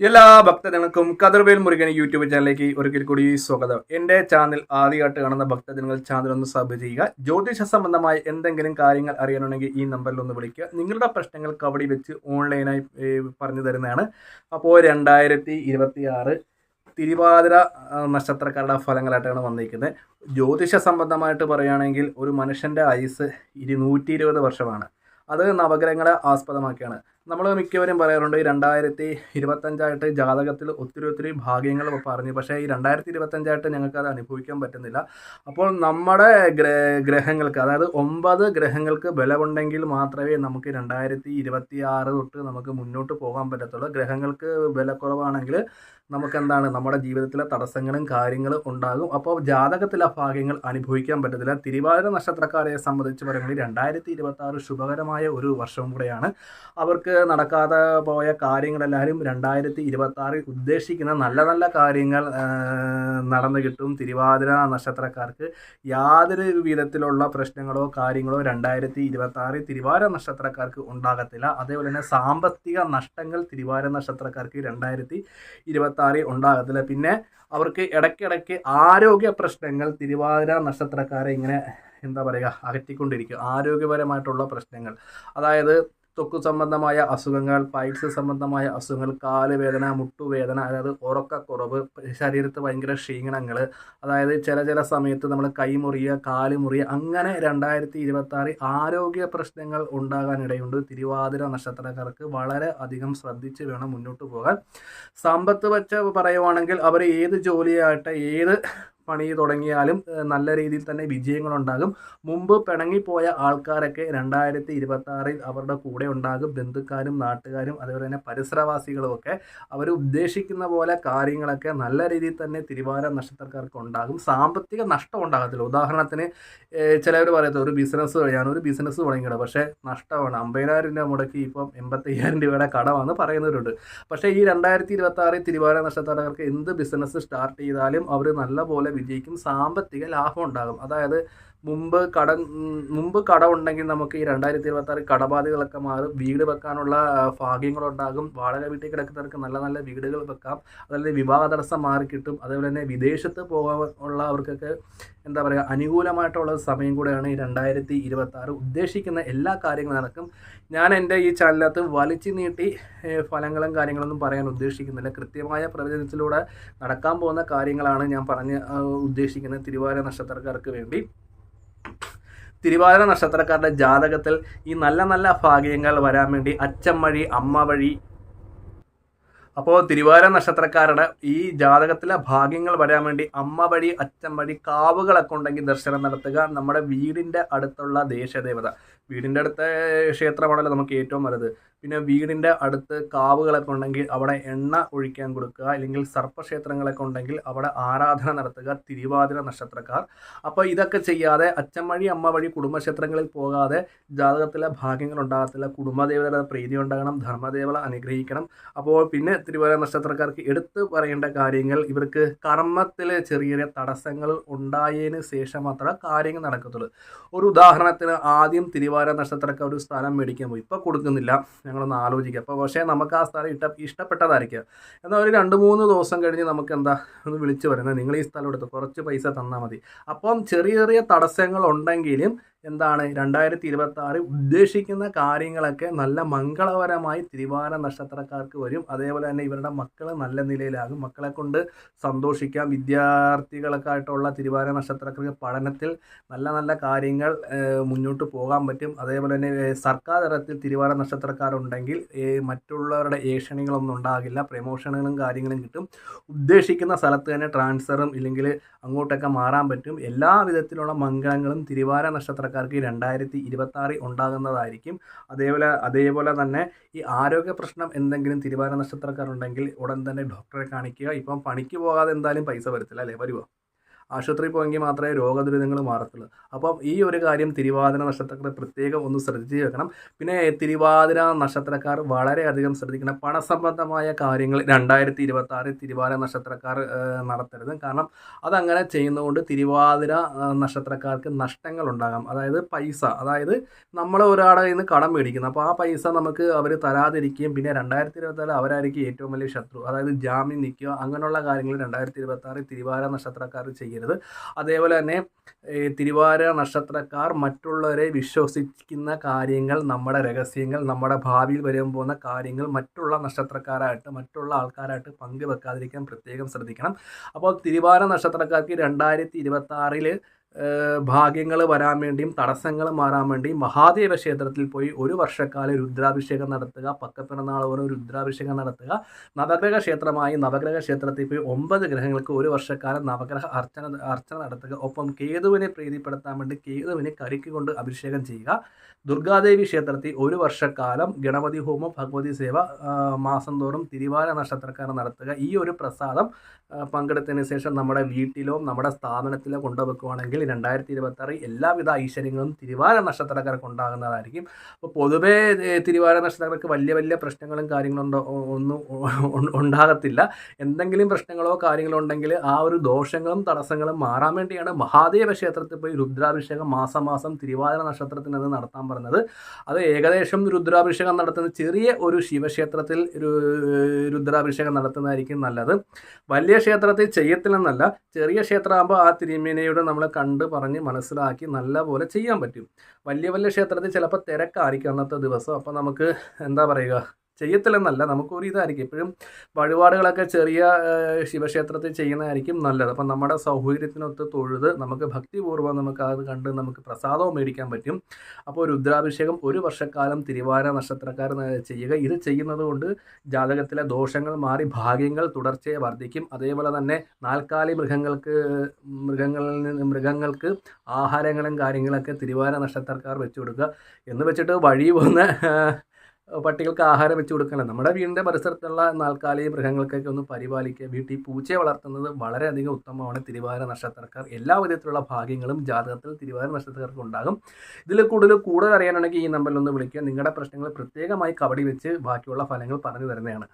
എല്ലാ ഭക്തജനങ്ങൾക്കും കതിർവേൽ മുരുകൻ യൂട്യൂബ് ചാനലിലേക്ക് ഒരിക്കൽ കൂടി സ്വാഗതം. എൻ്റെ ചാനൽ ആദ്യമായിട്ട് കാണുന്ന ഭക്തജനങ്ങൾ ചാനൽ ഒന്ന് സബ് ചെയ്യുക. ജ്യോതിഷ സംബന്ധമായ എന്തെങ്കിലും കാര്യങ്ങൾ അറിയണമെങ്കിൽ ഈ നമ്പറിൽ ഒന്ന് വിളിക്കുക. നിങ്ങളുടെ പ്രശ്നങ്ങൾ കവടി വെച്ച് ഓൺലൈനായി പറഞ്ഞു തരുന്നതാണ്. അപ്പോൾ 2026 തിരുവാതിര നക്ഷത്രക്കാരുടെ ഫലങ്ങളായിട്ടാണ് വന്നിരിക്കുന്നത്. ജ്യോതിഷ സംബന്ധമായിട്ട് പറയുകയാണെങ്കിൽ ഒരു മനുഷ്യൻ്റെ ആയുസ് 120 വർഷമാണ്. അത് നവഗ്രഹങ്ങളെ ആസ്പദമാക്കിയാണ്. നമ്മൾ മിക്കവരും പറയാറുണ്ട് 2025 ജാതകത്തിൽ ഒത്തിരി ഭാഗ്യങ്ങൾ പറഞ്ഞു, പക്ഷേ ഈ 2025 ഞങ്ങൾക്ക് അത് അനുഭവിക്കാൻ പറ്റുന്നില്ല. അപ്പോൾ നമ്മുടെ ഗ്രഹങ്ങൾക്ക്, അതായത് 9 ഗ്രഹങ്ങൾക്ക് ബലമുണ്ടെങ്കിൽ മാത്രമേ നമുക്ക് 2026 തൊട്ട് നമുക്ക് മുന്നോട്ട് പോകാൻ പറ്റത്തുള്ളൂ. ഗ്രഹങ്ങൾക്ക് ബലക്കുറവാണെങ്കിൽ നമുക്കെന്താണ്, നമ്മുടെ ജീവിതത്തിലെ തടസ്സങ്ങളും കാര്യങ്ങളും ഉണ്ടാകും. അപ്പോൾ ജാതകത്തിലെ ഭാഗ്യങ്ങൾ അനുഭവിക്കാൻ പറ്റത്തില്ല. തിരുവാതിര നക്ഷത്രക്കാരെ സംബന്ധിച്ച് പറയുകയാണെങ്കിൽ 2026 ശുഭകരമായ ഒരു വർഷവും കൂടെയാണ്. അവർക്ക് നടക്കാതെ പോയ കാര്യങ്ങളെല്ലാവരും 2026 ഉദ്ദേശിക്കുന്ന നല്ല നല്ല കാര്യങ്ങൾ നടന്നു കിട്ടും. തിരുവാതിര നക്ഷത്രക്കാർക്ക് യാതൊരു വിധത്തിലുള്ള പ്രശ്നങ്ങളോ കാര്യങ്ങളോ 2026 തിരുവാതിര നക്ഷത്രക്കാർക്ക് ഉണ്ടാകത്തില്ല. അതേപോലെ തന്നെ സാമ്പത്തിക നഷ്ടങ്ങൾ തിരുവാതിര നക്ഷത്രക്കാർക്ക് 2026 ഉണ്ടാകത്തില്ല. പിന്നെ അവർക്ക് ഇടയ്ക്കിടയ്ക്ക് ആരോഗ്യ പ്രശ്നങ്ങൾ തിരുവാതിര നക്ഷത്രക്കാരെ ഇങ്ങനെ എന്താ പറയുക അകറ്റിക്കൊണ്ടിരിക്കും. ആരോഗ്യപരമായിട്ടുള്ള പ്രശ്നങ്ങൾ, അതായത് ത്വക്ക് സംബന്ധമായ അസുഖങ്ങൾ, പൈൽസ് സംബന്ധമായ അസുഖങ്ങൾ, കാലുവേദന, മുട്ടുവേദന, അതായത് ഉറക്കക്കുറവ്, ശരീരത്ത് ഭയങ്കര ക്ഷീണങ്ങൾ, അതായത് ചില സമയത്ത് നമ്മൾ കൈമുറിയുക, കാല് മുറിയുക, അങ്ങനെ 2026 ആരോഗ്യ പ്രശ്നങ്ങൾ ഉണ്ടാകാനിടയുണ്ട്. തിരുവാതിര നക്ഷത്രക്കാർക്ക് വളരെ അധികം ശ്രദ്ധിച്ച് വേണം മുന്നോട്ട് പോകാൻ. സമ്പത്ത് വെച്ച് പറയുവാണെങ്കിൽ അവർ ഏത് ജോലിയായിട്ട് ഏത് പണി തുടങ്ങിയാലും നല്ല രീതിയിൽ തന്നെ വിജയങ്ങളുണ്ടാകും. മുമ്പ് പിണങ്ങിപ്പോയ ആൾക്കാരൊക്കെ 2026 അവരുടെ കൂടെ ഉണ്ടാകും. ബന്ധുക്കാരും നാട്ടുകാരും അതുപോലെ തന്നെ പരിസരവാസികളും ഒക്കെ അവർ ഉദ്ദേശിക്കുന്ന പോലെ കാര്യങ്ങളൊക്കെ നല്ല രീതിയിൽ തന്നെ തിരുവാതിര നക്ഷത്രക്കാർക്ക് ഉണ്ടാകും. സാമ്പത്തിക നഷ്ടം ഉണ്ടാകത്തില്ല. ഉദാഹരണത്തിന് ചിലവർ പറയത്തും ഒരു ബിസിനസ് തുടങ്ങിയത്, പക്ഷേ നഷ്ടമാണ്. 50,000 രൂപ മുടക്കി ഇപ്പം 85,000 രൂപയുടെ കടമാണ് പറയുന്നവരുണ്ട്. പക്ഷേ ഈ 2026 തിരുവാതിര നക്ഷത്രക്കാർക്ക് എന്ത് ബിസിനസ് സ്റ്റാർട്ട് ചെയ്താലും അവർ നല്ല പോലെ വിജയിക്കും. സാമ്പത്തിക ലാഭം ഉണ്ടാകും. അതായത് മുമ്പ് കടം ഉണ്ടെങ്കിൽ നമുക്ക് ഈ 2026 കടബാധകളൊക്കെ മാറും. വീട് വെക്കാനുള്ള ഭാഗ്യങ്ങളുണ്ടാകും. വാടക വീട്ടിൽ കിടക്കുന്നവർക്ക് നല്ല നല്ല വീടുകൾ വെക്കാം. അതല്ലെങ്കിൽ വിവാഹ തടസ്സം മാറിക്കിട്ടും. അതേപോലെ തന്നെ വിദേശത്ത് പോകാനുള്ള അവർക്കൊക്കെ എന്താ പറയുക അനുകൂലമായിട്ടുള്ള സമയം കൂടെയാണ് ഈ 2026. ഉദ്ദേശിക്കുന്ന എല്ലാ കാര്യങ്ങളും നടക്കും. ഞാൻ എൻ്റെ ഈ ചാനലിനകത്ത് വലിച്ചു നീട്ടി ഫലങ്ങളും കാര്യങ്ങളൊന്നും പറയാൻ ഉദ്ദേശിക്കുന്നില്ല. കൃത്യമായ പ്രവചനത്തിലൂടെ നടക്കാൻ പോകുന്ന കാര്യങ്ങളാണ് ഞാൻ പറഞ്ഞ് ഉദ്ദേശിക്കുന്നത് തിരുവാതിര നക്ഷത്രക്കാർക്ക് വേണ്ടി. തിരുവാതിര നക്ഷത്രക്കാരുടെ ജാതകത്തിൽ ഈ നല്ല നല്ല ഭാഗ്യങ്ങൾ വരാൻ വേണ്ടി അച്ഛൻ വഴി അമ്മ വഴി, അപ്പോൾ തിരുവാതിര നക്ഷത്രക്കാരുടെ ഈ ജാതകത്തിലെ ഭാഗ്യങ്ങൾ വരാൻ വേണ്ടി അമ്മ വഴി അച്ഛൻ വഴി കാവുകളൊക്കെ ഉണ്ടെങ്കിൽ ദർശനം നടത്തുക. നമ്മുടെ വീടിൻ്റെ അടുത്തുള്ള ദേശദേവത, വീടിൻ്റെ അടുത്ത ക്ഷേത്രമാണല്ലോ നമുക്ക് ഏറ്റവും വലുത്. പിന്നെ വീടിൻ്റെ അടുത്ത് കാവുകളൊക്കെ ഉണ്ടെങ്കിൽ അവിടെ എണ്ണ ഒഴിക്കാൻ കൊടുക്കുക. അല്ലെങ്കിൽ സർപ്പക്ഷേത്രങ്ങളൊക്കെ ഉണ്ടെങ്കിൽ അവിടെ ആരാധന നടത്തുക തിരുവാതിര നക്ഷത്രക്കാർ. അപ്പോൾ ഇതൊക്കെ ചെയ്യാതെ അച്ഛൻ വഴി അമ്മ വഴി കുടുംബക്ഷേത്രങ്ങളിൽ പോകാതെ ജാതകത്തിലെ ഭാഗ്യങ്ങൾ ഉണ്ടാകത്തില്ല. കുടുംബദേവതയുടെ പ്രീതി ഉണ്ടാകണം, ധർമ്മദേവത അനുഗ്രഹിക്കണം. അപ്പോൾ പിന്നെ തിരുവാതിര നക്ഷത്രക്കാർക്ക് എടുത്ത് പറയേണ്ട കാര്യങ്ങൾ, ഇവർക്ക് കർമ്മത്തിൽ ചെറിയ തടസ്സങ്ങൾ ഉണ്ടായതിന് ശേഷം മാത്രമേ കാര്യങ്ങൾ നടക്കത്തുള്ളൂ. ഒരു ഉദാഹരണത്തിന് ആദ്യം തിരുവാതിര നക്ഷത്രക്കാർ ഒരു സ്ഥലം മേടിക്കാൻ പോയി, ഇപ്പോൾ കൊടുക്കുന്നില്ല, ഞങ്ങളൊന്ന് ആലോചിക്കുക. അപ്പോൾ പക്ഷേ നമുക്ക് ആ സ്ഥലം ഇഷ്ടപ്പെട്ടതായിരിക്കുക. എന്നാൽ ഒരു 2-3 ദിവസം കഴിഞ്ഞ് നമുക്ക് എന്താ ഒന്ന് വിളിച്ചു പറയുന്നത്, നിങ്ങൾ ഈ സ്ഥലം എടുത്ത് കുറച്ച് പൈസ തന്നാൽ മതി. അപ്പം ചെറിയ തടസ്സങ്ങൾ ഉണ്ടെങ്കിലും എന്താണ് 2026 ഉദ്ദേശിക്കുന്ന കാര്യങ്ങളൊക്കെ നല്ല മംഗളപരമായി തിരുവാതിര നക്ഷത്രക്കാർക്ക് വരും. അതേപോലെ തന്നെ ഇവരുടെ മക്കൾ നല്ല നിലയിലാകും. മക്കളെ കൊണ്ട് സന്തോഷിക്കാം. വിദ്യാർത്ഥികളൊക്കെ ആയിട്ടുള്ള തിരുവാതിര നക്ഷത്രക്കാർക്ക് പഠനത്തിൽ നല്ല നല്ല കാര്യങ്ങൾ മുന്നോട്ട് പോകാൻ പറ്റും. അതേപോലെ തന്നെ സർക്കാർ തലത്തിൽ തിരുവാതിര നക്ഷത്രക്കാരുണ്ടെങ്കിൽ മറ്റുള്ളവരുടെ ഏഷണികളൊന്നും ഉണ്ടാകില്ല. പ്രമോഷനുകളും കാര്യങ്ങളും കിട്ടും. ഉദ്ദേശിക്കുന്ന സ്ഥലത്ത് തന്നെ ട്രാൻസ്ഫറും ഇല്ലെങ്കിൽ അങ്ങോട്ടൊക്കെ മാറാൻ പറ്റും. എല്ലാ വിധത്തിലുള്ള മംഗളങ്ങളും തിരുവാതിര നക്ഷത്രക്കാർക്ക് 2026 ഉണ്ടാകുന്നതായിരിക്കും. അതേപോലെ തന്നെ ഈ ആരോഗ്യ പ്രശ്നം എന്തെങ്കിലും തിരുവാതിര നക്ഷത്രക്കാരുണ്ടെങ്കിൽ ഉടൻ തന്നെ ഡോക്ടറെ കാണിക്കുക. ഇപ്പം പണിക്ക് പോകാതെ എന്തായാലും പൈസ വരത്തില്ല, അല്ലേ? വരുമോ? ആശുപത്രിയിൽ പോയെങ്കിൽ മാത്രമേ രോഗദുരിതങ്ങൾ മാറത്തുള്ളൂ. അപ്പം ഈ ഒരു കാര്യം തിരുവാതിര നക്ഷത്രക്കാർ പ്രത്യേകം ഒന്ന് ശ്രദ്ധിച്ച് വെക്കണം. പിന്നെ തിരുവാതിര നക്ഷത്രക്കാർ വളരെയധികം ശ്രദ്ധിക്കണം. പണസംബന്ധമായ കാര്യങ്ങൾ 2026 തിരുവാതിര നക്ഷത്രക്കാർ നടത്തരുത്. കാരണം അതങ്ങനെ ചെയ്യുന്നതുകൊണ്ട് തിരുവാതിര നക്ഷത്രക്കാർക്ക് നഷ്ടങ്ങൾ ഉണ്ടാകാം. അതായത് പൈസ, അതായത് നമ്മൾ ഒരാളുടെ കയ്യിൽ നിന്ന് കടം മേടിക്കുന്നു, അപ്പോൾ ആ പൈസ നമുക്ക് അവർ തരാതിരിക്കുകയും പിന്നെ 2026 അവരായിരിക്കും ഏറ്റവും വലിയ ശത്രു. അതായത് ജാമ്യം നിൽക്കുക, അങ്ങനെയുള്ള കാര്യങ്ങൾ 2026 തിരുവാതിര നക്ഷത്രക്കാർ ചെയ്യരുത്. അതേപോലെ തന്നെ തിരുവാതിര നക്ഷത്രക്കാർ മറ്റുള്ളവരെ വിശ്വസിക്കുന്ന കാര്യങ്ങൾ, നമ്മുടെ രഹസ്യങ്ങൾ, നമ്മുടെ ഭാവിയിൽ വരാൻ പോകുന്ന കാര്യങ്ങൾ മറ്റുള്ള നക്ഷത്രക്കാരായിട്ട്, മറ്റുള്ള ആൾക്കാരായിട്ട് പങ്കുവെക്കാതിരിക്കാൻ പ്രത്യേകം ശ്രദ്ധിക്കണം. അപ്പോൾ തിരുവാതിര നക്ഷത്രക്കാർക്ക് 2026 ഭാഗ്യങ്ങൾ വരാൻ വേണ്ടിയും തടസ്സങ്ങൾ മാറാൻ വേണ്ടിയും മഹാദേവ ക്ഷേത്രത്തിൽ പോയി ഒരു വർഷക്കാലം രുദ്രാഭിഷേകം നടത്തുക, പക്കപ്പിറന്നാൾ ഒരു രുദ്രാഭിഷേകം നടത്തുക. നവഗ്രഹ ക്ഷേത്രത്തിൽ പോയി 9 ഗ്രഹങ്ങൾക്ക് ഒരു വർഷക്കാലം നവഗ്രഹ അർച്ചന നടത്തുക. ഒപ്പം കേതുവിനെ പ്രീതിപ്പെടുത്താൻ വേണ്ടി കേതുവിനെ കരിക്ക് കൊണ്ട് അഭിഷേകം ചെയ്യുക. ദുർഗാദേവി ക്ഷേത്രത്തിൽ ഒരു വർഷക്കാലം ഗണപതി ഹോമം, ഭഗവതി സേവ മാസം തോറും തിരുവാതിര നക്ഷത്രക്കാർ നടത്തുക. ഈ ഒരു പ്രസാദം പങ്കെടുത്തതിന് ശേഷം നമ്മുടെ വീട്ടിലോ നമ്മുടെ സ്ഥാപനത്തിലോ കൊണ്ടുവെക്കുകയാണെങ്കിൽ 2026 എല്ലാവിധ ഐശ്വര്യങ്ങളും തിരുവാതിര നക്ഷത്രക്കാർക്ക് ഉണ്ടാകുന്നതായിരിക്കും. അപ്പോൾ പൊതുവേ തിരുവാതിര നക്ഷത്രക്കാർക്ക് വലിയ വലിയ പ്രശ്നങ്ങളും കാര്യങ്ങളും ഒന്നും ഉണ്ടാകത്തില്ല. എന്തെങ്കിലും പ്രശ്നങ്ങളോ കാര്യങ്ങളോ ഉണ്ടെങ്കിൽ ആ ഒരു ദോഷങ്ങളും തടസ്സങ്ങളും മാറാൻ വേണ്ടിയാണ് മഹാദേവ ക്ഷേത്രത്തിൽ പോയി രുദ്രാഭിഷേകം മാസം തിരുവാതിര നക്ഷത്രത്തിനത് നടത്താൻ പറഞ്ഞത്. അത് ഏകദേശം രുദ്രാഭിഷേകം നടത്തുന്ന ചെറിയ ഒരു ശിവക്ഷേത്രത്തിൽ രുദ്രാഭിഷേകം നടത്തുന്നതായിരിക്കും നല്ലത്. വലിയ ക്ഷേത്രത്തിൽ ചെയ്യത്തില്ലെന്നല്ല, ചെറിയ ക്ഷേത്രമാകുമ്പോൾ ആ തിരുമേനയോട് നമ്മൾ കണ്ട് പറഞ്ഞ് മനസ്സിലാക്കി നല്ല പോലെ ചെയ്യാൻ പറ്റും. വലിയ ക്ഷേത്രത്തിൽ ചിലപ്പോൾ തിരക്കായിരിക്കും അന്നത്തെ ദിവസം. അപ്പോൾ നമുക്ക് എന്താ പറയുക, ചെയ്യത്തില്ലെന്നല്ല, നമുക്കൊരു ഇതായിരിക്കും. എപ്പോഴും വഴിപാടുകളൊക്കെ ചെറിയ ശിവക്ഷേത്രത്തിൽ ചെയ്യുന്നതായിരിക്കും നല്ലത്. അപ്പം നമ്മുടെ സൗകര്യത്തിനൊത്ത് തൊഴുത് നമുക്ക് ഭക്തിപൂർവ്വം നമുക്ക് അത് കണ്ട് നമുക്ക് പ്രസാദവും മേടിക്കാൻ പറ്റും. അപ്പോൾ രുദ്രാഭിഷേകം ഒരു വർഷക്കാലം തിരുവാതിര നക്ഷത്രക്കാർ ചെയ്യുക. ഇത് ചെയ്യുന്നത് കൊണ്ട് ജാതകത്തിലെ ദോഷങ്ങൾ മാറി ഭാഗ്യങ്ങൾ തുടർച്ചയെ വർദ്ധിക്കും. അതേപോലെ തന്നെ നാൽക്കാലി മൃഗങ്ങൾക്ക് ആഹാരങ്ങളും കാര്യങ്ങളൊക്കെ തിരുവാതിര നക്ഷത്രക്കാർ വെച്ചു കൊടുക്കുക. എന്ന് വെച്ചിട്ട് വഴി പോകുന്ന പട്ടികൾക്ക് ആഹാരം വെച്ച് കൊടുക്കണം. നമ്മുടെ വീടിൻ്റെ പരിസരത്തുള്ള നാൽക്കാലി മൃഗങ്ങൾക്കൊക്കെ ഒന്ന് പരിപാലിക്കുക. വീട്ടിൽ പൂച്ചയെ വളർത്തുന്നത് വളരെയധികം ഉത്തമമാണ്. തിരുവാതിര നക്ഷത്രക്കാർ എല്ലാ വിധത്തിലുള്ള ഭാഗ്യങ്ങളും ജാതകത്തിൽ തിരുവാതിര നക്ഷത്രക്കാർക്ക് ഉണ്ടാകും. ഇതിൽ കൂടുതൽ അറിയാനാണെങ്കിൽ ഈ നമ്പറിൽ ഒന്ന് വിളിക്കുക. നിങ്ങളുടെ പ്രശ്നങ്ങൾ പ്രത്യേകമായി കബഡി വെച്ച് ബാക്കിയുള്ള ഫലങ്ങൾ പറഞ്ഞു തരുന്നതാണ്.